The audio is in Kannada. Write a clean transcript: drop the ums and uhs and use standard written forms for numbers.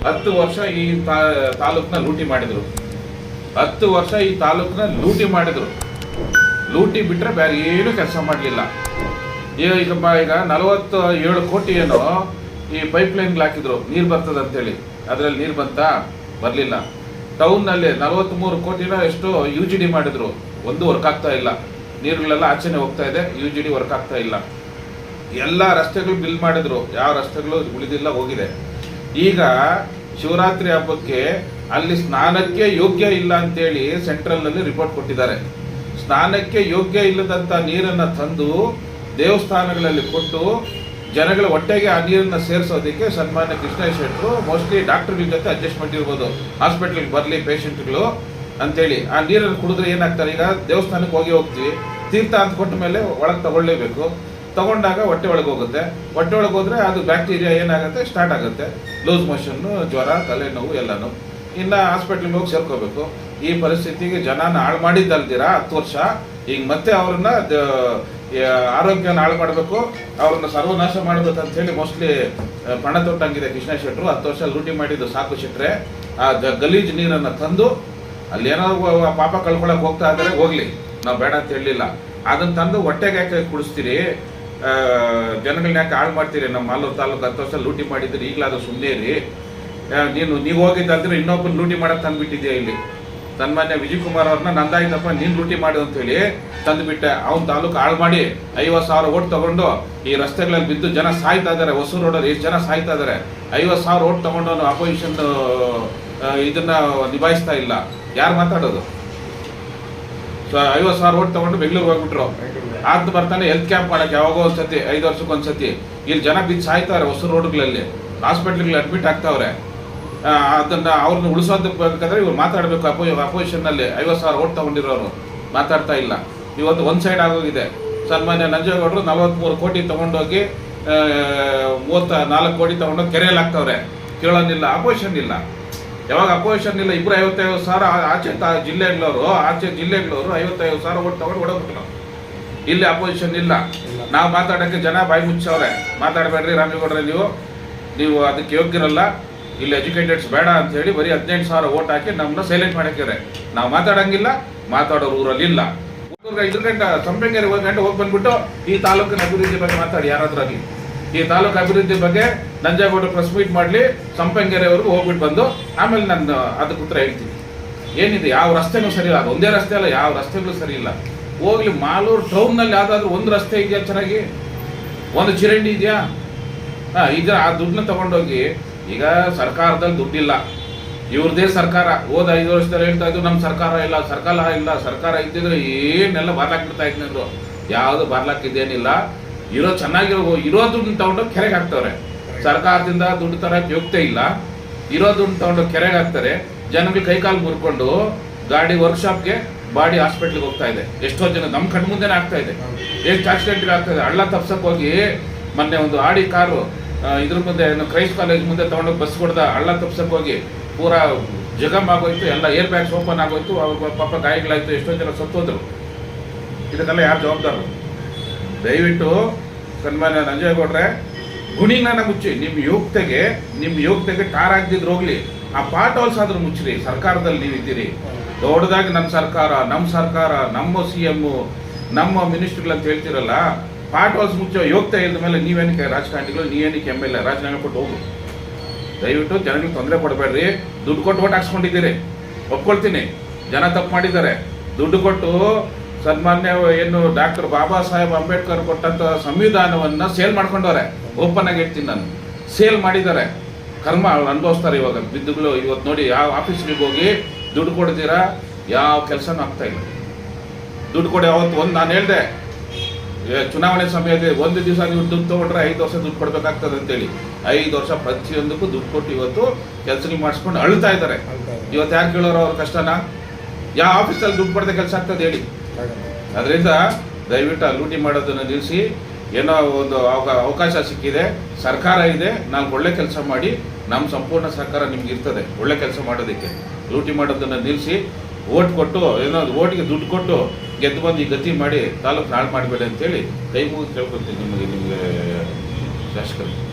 10 ವರ್ಷ ಈ ತಾಲೂಕನ್ನ ಲೂಟಿ ಮಾಡಿದ್ರು. 10 ವರ್ಷ ಈ ತಾಲೂಕನ್ನ ಲೂಟಿ ಮಾಡಿದ್ರು. ಲೂಟಿ ಬಿಟ್ಟರೆ ಬೇರೆ ಏನೂ ಕೆಲಸ ಮಾಡಲಿಲ್ಲ. ಈಗ 47 ಕೋಟಿ ಏನೋ ಈ ಪೈಪ್ಲೈನ್ಗೆ ಹಾಕಿದ್ರು, ನೀರು ಬರ್ತದೆ ಅಂತೇಳಿ. ಅದರಲ್ಲಿ ನೀರು ಬಂತಾ? ಬರಲಿಲ್ಲ. ಟೌನ್ನಲ್ಲಿ 43 ಕೋಟಿನ ಎಷ್ಟು UGD ಮಾಡಿದ್ರು, ಒಂದು ವರ್ಕ್ ಆಗ್ತಾ ಇಲ್ಲ. ನೀರುಗಳೆಲ್ಲ ಆಚೆನೆ ಹೋಗ್ತಾ ಇದೆ, UGD ವರ್ಕ್ ಆಗ್ತಾ ಇಲ್ಲ. ಎಲ್ಲ ರಸ್ತೆಗಳು ಬಿಲ್ ಮಾಡಿದ್ರು, ಯಾವ ರಸ್ತೆಗಳು ಉಳಿದಿಲ್ಲ, ಹೋಗಿದೆ. ಈಗ ಶಿವರಾತ್ರಿ ಹಬ್ಬಕ್ಕೆ ಅಲ್ಲಿ ಸ್ನಾನಕ್ಕೆ ಯೋಗ್ಯ ಇಲ್ಲ ಅಂತೇಳಿ ಸೆಂಟ್ರಲ್ನಲ್ಲಿ ರಿಪೋರ್ಟ್ ಕೊಟ್ಟಿದ್ದಾರೆ. ಸ್ನಾನಕ್ಕೆ ಯೋಗ್ಯ ಇಲ್ಲದಂಥ ನೀರನ್ನು ತಂದು ದೇವಸ್ಥಾನಗಳಲ್ಲಿ ಕೊಟ್ಟು ಜನಗಳ ಹೊಟ್ಟೆಗೆ ಆ ನೀರನ್ನು ಸೇರಿಸೋದಕ್ಕೆ ಸನ್ಮಾನ್ಯ ಕೃಷ್ಣಯ್ಯ ಶೆಟ್ಟರು ಮೋಸ್ಟ್ಲಿ ಡಾಕ್ಟರ್ಗಳ ಜೊತೆ ಅಡ್ಜಸ್ಟ್ಮೆಂಟ್ ಇರ್ಬೋದು, ಹಾಸ್ಪಿಟ್ಲಿಗೆ ಬರಲಿ ಪೇಷಂಟ್ಗಳು ಅಂತೇಳಿ. ಆ ನೀರನ್ನು ಕುಡಿದ್ರೆ ಏನಾಗ್ತಾರೆ, ಈಗ ದೇವಸ್ಥಾನಕ್ಕೆ ಹೋಗ್ತೀವಿ, ತೀರ್ಥ ಅಂತ ಕೊಟ್ಟ ಮೇಲೆ ಒಳಗೆ ತಗೊಳ್ಳೇಬೇಕು. ತಗೊಂಡಾಗ ಹೊಟ್ಟೆ ಒಳಗೆ ಹೋಗುತ್ತೆ. ಹೊಟ್ಟೆ ಒಳಗೆ ಹೋದರೆ ಅದು ಬ್ಯಾಕ್ಟೀರಿಯಾ ಏನಾಗುತ್ತೆ, ಸ್ಟಾರ್ಟ್ ಆಗುತ್ತೆ, ಲೂಸ್ ಮೋಷನ್ನು, ಜ್ವರ, ತಲೆನೋವು ಎಲ್ಲನೂ. ಇನ್ನು ಹಾಸ್ಪಿಟ್ಲಿಗೆ ಹೋಗಿ ಸೇರ್ಕೋಬೇಕು. ಈ ಪರಿಸ್ಥಿತಿಗೆ ಜನನ ಹಾಳು ಮಾಡಿದ್ದಲ್ದಿರ 10 ವರ್ಷ, ಈಗ ಮತ್ತೆ ಅವ್ರನ್ನ ಆರೋಗ್ಯನ ಹಾಳು ಮಾಡಬೇಕು, ಅವ್ರನ್ನ ಸರ್ವನಾಶ ಮಾಡಬೇಕು ಅಂತ ಹೇಳಿ ಮೋಸ್ಟ್ಲಿ ಪಣ ತೊಟ್ಟಂಗಿದೆ ಕೃಷ್ಣಯ್ಯ ಶೆಟ್ಟರು. 10 ವರ್ಷ ಲೂಟಿ ಮಾಡಿದ್ದು ಸಾಕು ಶೆಟ್ರೆ. ಆ ಗಲೀಜು ನೀರನ್ನು ತಂದು ಅಲ್ಲೇನೋ ಪಾಪ ಕಳ್ಕೊಳಕ್ಕೆ ಹೋಗ್ತಾ ಇದ್ದಾರೆ, ಹೋಗ್ಲಿ, ನಾವು ಬೇಡ ಅಂತ ಹೇಳಲಿಲ್ಲ. ಅದನ್ನು ತಂದು ಹೊಟ್ಟೆಗೆ ಯಾಕೆ ಕುಡಿಸ್ತೀರಿ, ಜನಗಳನ್ನ ಯಾಕೆ ಹಾಳು ಮಾಡ್ತೀರಿ? ನಮ್ಮ ಮಾಲೂರು ತಾಲೂಕು 10 ವರ್ಷ ಲೂಟಿ ಮಾಡಿದ್ದೀರಿ, ಈಗಲಾದ್ರೂ ಸುಮ್ಮನೆ ರೀ. ನೀವು ಹೋಗಿದ್ದಂದ್ರೆ ಇನ್ನೊಬ್ಬರು ಲೂಟಿ ಮಾಡಕ್ಕೆ ತಂದುಬಿಟ್ಟಿದ್ಯಾ ಇಲ್ಲಿ. ಸನ್ಮಾನ್ಯ ವಿಜಯ್ ಕುಮಾರ್ ಅವ್ರನ್ನ ನಂದಾಯ್ತಪ್ಪ ನೀನು ಲೂಟಿ ಮಾಡು ಅಂತೇಳಿ ತಂದುಬಿಟ್ಟೆ. ಅವ್ನ ತಾಲೂಕು ಹಾಳು ಮಾಡಿ 50,000 ಓಟ್ ತಗೊಂಡು ಈ ರಸ್ತೆಗಳಲ್ಲಿ ಬಿದ್ದು ಜನ ಸಾಯ್ತಾ ಇದ್ದಾರೆ. ಹೊಸೂರು ರೋಡಲ್ಲಿ ಎಷ್ಟು ಜನ ಸಾಯ್ತಾ ಇದ್ದಾರೆ. 50,000 ಓಟ್ ತಗೊಂಡು ಅಪೋಸಿಷನ್ ಇದನ್ನ ನಿಭಾಯಿಸ್ತಾ ಇಲ್ಲ. ಯಾರು ಮಾತಾಡೋದು? 50,000 ಓಟ್ ತಗೊಂಡು ಬೆಂಗಳೂರಿಗೆ ಹೋಗ್ಬಿಟ್ರು. ಆತ ಬರ್ತಾನೆ ಹೆಲ್ತ್ ಕ್ಯಾಂಪ್ ಮಾಡಕ್ಕೆ ಯಾವಾಗೋ ಒಂದ್ಸತಿ, 5 ವರ್ಷಕ್ಕೊಂದ್ಸತಿ. ಇಲ್ಲಿ ಜನ ಬಿದ್ದು ಸಾಯ್ತಾರೆ ಹೊಸೂರು ರೋಡ್ಗಳಲ್ಲಿ, ಹಾಸ್ಪಿಟ್ಲ್ಗಳಲ್ಲಿ ಅಡ್ಮಿಟ್ ಆಗ್ತಾವ್ರೆ. ಅದನ್ನು ಅವ್ರನ್ನ ಉಳಿಸೋದಕ್ಕೆ ಬೇಕಾದ್ರೆ ಇವ್ರು ಮಾತಾಡಬೇಕು. ಅಪೋಸಿಷನ್ನಲ್ಲಿ 50,000 ಓಟ್ ತಗೊಂಡಿರೋರು ಮಾತಾಡ್ತಾ ಇಲ್ಲ. ಇವತ್ತು ಒಂದು ಸೈಡ್ ಆಗೋಗಿದೆ. ಸನ್ಮಾನ್ಯ ನಂಜೇಗೌಡರು 43 ಕೋಟಿ ತೊಗೊಂಡೋಗಿ 34 ಕೋಟಿ ತೊಗೊಂಡೋಗಿ ಕೆರೆಯಲ್ಲಿ ಹಾಕ್ತವ್ರೆ. ಕೇಳೋನಿಲ್ಲ, ಅಪೋಸಿಷನ್ ಇಲ್ಲ. ಯಾವಾಗ ಅಪೋಸಿಷನ್ ಇಲ್ಲ, ಇಬ್ಬರು 55,000 ಆಚೆ ಜಿಲ್ಲೆಗಳವರು 55,000 ಓಟ್ ತಗೊಂಡು ಹೊಡೋಗ್ಬಿಟ್ರು. ಇಲ್ಲಿ ಅಪೋಸಿಷನ್ ಇಲ್ಲ. ನಾವು ಮಾತಾಡೋಕ್ಕೆ ಜನ ಬಾಯಿ ಮುಚ್ಚವ್ರೆ. ಮಾತಾಡಬೇಡ್ರಿ ರಾಮೇಗೌಡ್ರೆ, ನೀವು ಅದಕ್ಕೆ ಯೋಗ್ಯರಲ್ಲ, ಇಲ್ಲಿ ಎಜುಕೇಟೆಡ್ಸ್ ಬೇಡ ಅಂತ ಹೇಳಿ ಬರೀ 18,000 ಓಟ್ ಹಾಕಿ ನಮ್ಮನ್ನ ಸೈಲೆಂಟ್ ಮಾಡಕ್ಕಿದೆ. ನಾವು ಮಾತಾಡಂಗಿಲ್ಲ, ಮಾತಾಡೋರು ಊರಲ್ಲಿ ಇಲ್ಲ. 5 ಗಂಟೆ ಸಂಪಂಗೇರಿ ಹೋಗಿ ಬಂದ್ಬಿಟ್ಟು ಈ ತಾಲೂಕಿನ ಅಭಿವೃದ್ಧಿ ಬಗ್ಗೆ ಮಾತಾಡಿ. ಯಾರಾದ್ರೂ ಆಗಲಿ ಈ ತಾಲೂಕು ಅಭಿವೃದ್ಧಿ ಬಗ್ಗೆ ನಂಜೇಗೌಡರು ಪ್ರೆಸ್ ಮೀಟ್ ಮಾಡಲಿ, ಸಂಪಂಗೇರಿವರೆಗೂ ಹೋಗ್ಬಿಟ್ಟು ಬಂದು ಆಮೇಲೆ ನಾನು ಅದಕ್ಕೆ ಉತ್ತರ ಹೇಳ್ತೀನಿ. ಏನಿದೆ, ಯಾವ ರಸ್ತೆನೂ ಸರಿ ಇಲ್ಲ. ಅದು ಒಂದೇ ರಸ್ತೆ ಅಲ್ಲ, ಯಾವ ರಸ್ತೆಗಳು ಸರಿ ಇಲ್ಲ. ಹೋಗ್ಲಿ, ಮಾಲೂರು ಟೌನ್ನಲ್ಲಿ ಯಾವುದಾದ್ರೂ ಒಂದು ರಸ್ತೆ ಇದೆಯಾ ಚೆನ್ನಾಗಿ? ಒಂದು ಚರಂಡಿ ಇದೆಯಾ? ಈಗ ಆ ದುಡ್ಡನ್ನ ತಗೊಂಡೋಗಿ, ಈಗ ಸರ್ಕಾರದಲ್ಲಿ ದುಡ್ಡಿಲ್ಲ, ಇವ್ರದೇ ಸರ್ಕಾರ. ಹೋದ 5 ವರ್ಷದಲ್ಲಿ ಹೇಳ್ತಾ ಇದ್ರು ನಮ್ಮ ಸರ್ಕಾರ ಇಲ್ಲ, ಸರ್ಕಾರ ಇದ್ದಿದ್ರೆ ಏನೆಲ್ಲ ಬಾರ್ಲಾಕ್ಬಿಡ್ತಾ ಇದ್ನಿದ್ರು. ಯಾವುದು ಬಾರ್ಲಾಕಿದ್ದೇನಿಲ್ಲ. ಇರೋ ದುಡ್ಡನ್ನ ತಗೊಂಡೋಗಿ ಕೆರೆಗೆ ಹಾಕ್ತವ್ರೆ. ಸರ್ಕಾರದಿಂದ ದುಡ್ಡು ತರಕ್ಕೆ ಯೋಗ್ಯತೆ ಇಲ್ಲ. ಇರೋ ದುಡ್ಡು ತಗೊಂಡೋಗಿ ಕೆರೆಗೆ ಹಾಕ್ತಾರೆ. ಜನಗಳು ಕೈಕಾಲು ಮುರ್ಕೊಂಡು ಗಾಡಿ ವರ್ಕ್ಶಾಪ್ಗೆ, ಬಾಡಿ ಹಾಸ್ಪಿಟ್ಲಿಗೆ ಹೋಗ್ತಾ ಇದೆ. ಎಷ್ಟೋ ಜನ ನಮ್ಮ ಕಣ್ಣು ಮುಂದೆನೇ ಆಗ್ತಾ ಇದೆ. ಎಷ್ಟು ಆಕ್ಸಿಡೆಂಟ್ಗಳು ಆಗ್ತಾ ಇದೆ. ಹಳ್ಳ ತಪ್ಸಕ್ಕೆ ಹೋಗಿ ಮೊನ್ನೆ ಒಂದು ಆಡಿ ಕಾರು ಇದ್ರ ಮುಂದೆ ಕ್ರೈಸ್ಟ್ ಕಾಲೇಜ್ ಮುಂದೆ ತಗೊಂಡೋಗಿ ಬಸ್ ಕೊಡ್ದ, ಹಳ್ಳ ತಪ್ಸಕ್ಕೆ ಹೋಗಿ ಪೂರಾ ಜಗಮ್ ಆಗೋಯ್ತು. ಎಲ್ಲ ಏರ್ ಬ್ಯಾಗ್ಸ್ ಓಪನ್ ಆಗೋಯ್ತು. ಅವ್ರ ಪಾಪ ಗಾಯಗಳಾಯ್ತು. ಎಷ್ಟೋ ಜನ ಸತ್ತೋದ್ರು. ಇದಕ್ಕೆಲ್ಲ ಯಾರು ಜವಾಬ್ದಾರರು? ದಯವಿಟ್ಟು ಸನ್ಮಾನ್ಯ ನಂಜೇಗೌಡ್ರೆ, ಗುಣಿಗಳನ್ನ ಮುಚ್ಚಿ. ನಿಮ್ಮ ಯೋಗ್ಯತೆಗೆ ಟಾರ್ ಹಾಕ್ದಿದ್ರು ಹೋಗ್ಲಿ, ಆ ಪಾರ್ಟ್ ಹೋಲ್ಸ್ ಆದ್ರೂ ಮುಚ್ಚ್ರಿ. ಸರ್ಕಾರದಲ್ಲಿ ನೀವಿದ್ದೀರಿ. ದೊಡ್ಡದಾಗಿ ನಮ್ಮ ಸರ್ಕಾರ, ನಮ್ಮ CM, ನಮ್ಮ ಮಿನಿಸ್ಟ್ರಿಗಳು ಅಂತ ಹೇಳ್ತಿರಲ್ಲ, ಪಾರ್ಟ್ ಹೋಲ್ಸ್ ಮುಚ್ಚೋ ಯೋಗ್ಯತೆ ಇಲ್ಲದ ಮೇಲೆ ನೀವೇನಕ್ಕೆ ರಾಜಕಾರಣಿಗಳು, ನೀವೇನಕ್ಕೆ MLA ರಾಜೀನಾಮೆ ಕೊಟ್ಟು ಹೋಗು. ದಯವಿಟ್ಟು ಜನಗಳಿಗೆ ತೊಂದರೆ ಕೊಡಬೇಡ್ರಿ. ದುಡ್ಡು ಕೊಟ್ಟು ಓಟ್ ಹಾಕ್ಸ್ಕೊಂಡಿದ್ದೀರಿ, ಒಪ್ಕೊಳ್ತೀನಿ. ಜನ ತಪ್ಪು ಮಾಡಿದ್ದಾರೆ. ದುಡ್ಡು ಕೊಟ್ಟು ಸನ್ಮಾನ್ಯ ಡಾಕ್ಟರ್ ಬಾಬಾ ಸಾಹೇಬ್ ಅಂಬೇಡ್ಕರ್ ಕೊಟ್ಟಂಥ ಸಂವಿಧಾನವನ್ನು ಸೇಲ್ ಮಾಡ್ಕೊಂಡವ್ರೆ. ಓಪನ್ ಆಗಿ ಹೇಳ್ತೀನಿ ನಾನು, ಸೇಲ್ ಮಾಡಿದ್ದಾರೆ. ಕರ್ಮ ಅನುಭವಿಸ್ತಾರೆ ಇವಾಗ ಬಿದ್ದುಗಳು. ಇವತ್ತು ನೋಡಿ, ಯಾವ ಆಫೀಸ್ಗಳಿಗೆ ಹೋಗಿ ದುಡ್ಡು ಕೊಡ್ತೀರಾ, ಯಾವ ಕೆಲಸನೂ ಆಗ್ತಾ ಇಲ್ಲ. ದುಡ್ಡು ಕೊಡಿ. ಅವತ್ತು ನಾನು ಹೇಳಿದೆ, ಚುನಾವಣೆ ಸಮಯದಲ್ಲಿ 1 ದಿವಸ ನೀವು ದುಡ್ಡು ತೊಗೊಂಡ್ರೆ 5 ವರ್ಷ ದುಡ್ಡು ಕೊಡಬೇಕಾಗ್ತದೆ ಅಂತೇಳಿ. 5 ವರ್ಷ ಪ್ರತಿಯೊಂದಕ್ಕೂ ದುಡ್ಡು ಕೊಟ್ಟು ಇವತ್ತು ಕೆಲಸಗಳು ಮಾಡಿಸ್ಕೊಂಡು ಅಳ್ತಾ ಇದ್ದಾರೆ. ಇವತ್ತು ಯಾರು ಕೇಳೋರು ಅವ್ರ ಕಷ್ಟನ? ಯಾವ ಆಫೀಸಲ್ಲಿ ದುಡ್ಡು ಕೊಡದೆ ಕೆಲಸ ಆಗ್ತದೆ ಹೇಳಿ? ಅದರಿಂದ ದಯವಿಟ್ಟು ಲೂಟಿ ಮಾಡೋದನ್ನು ನಿಲ್ಲಿಸಿ. ಏನೋ ಒಂದು ಅವಕಾಶ ಸಿಕ್ಕಿದೆ, ಸರ್ಕಾರ ಇದೆ, ನಾನು ಒಳ್ಳೆ ಕೆಲಸ ಮಾಡಿ, ನಮ್ಮ ಸಂಪೂರ್ಣ ಸಹಕಾರ ನಿಮ್ಗೆ ಇರ್ತದೆ ಒಳ್ಳೆ ಕೆಲಸ ಮಾಡೋದಕ್ಕೆ. ಲೂಟಿ ಮಾಡೋದನ್ನು ನಿಲ್ಲಿಸಿ, ಓಟ್ ಕೊಟ್ಟು, ಏನೋ ಓಟಿಗೆ ದುಡ್ಡು ಕೊಟ್ಟು ಗೆದ್ದು ಬಂದು ಈ ಗತಿ ಮಾಡಿ ತಾಲೂಕು ಹಾಳು ಮಾಡಬೇಡಿ ಅಂತೇಳಿ ಕೈ ಮುಗಿದು ಕೇಳ್ಕೊತೀನಿ ನಿಮಗೆ ಶಾಸಕರಿಗೆ.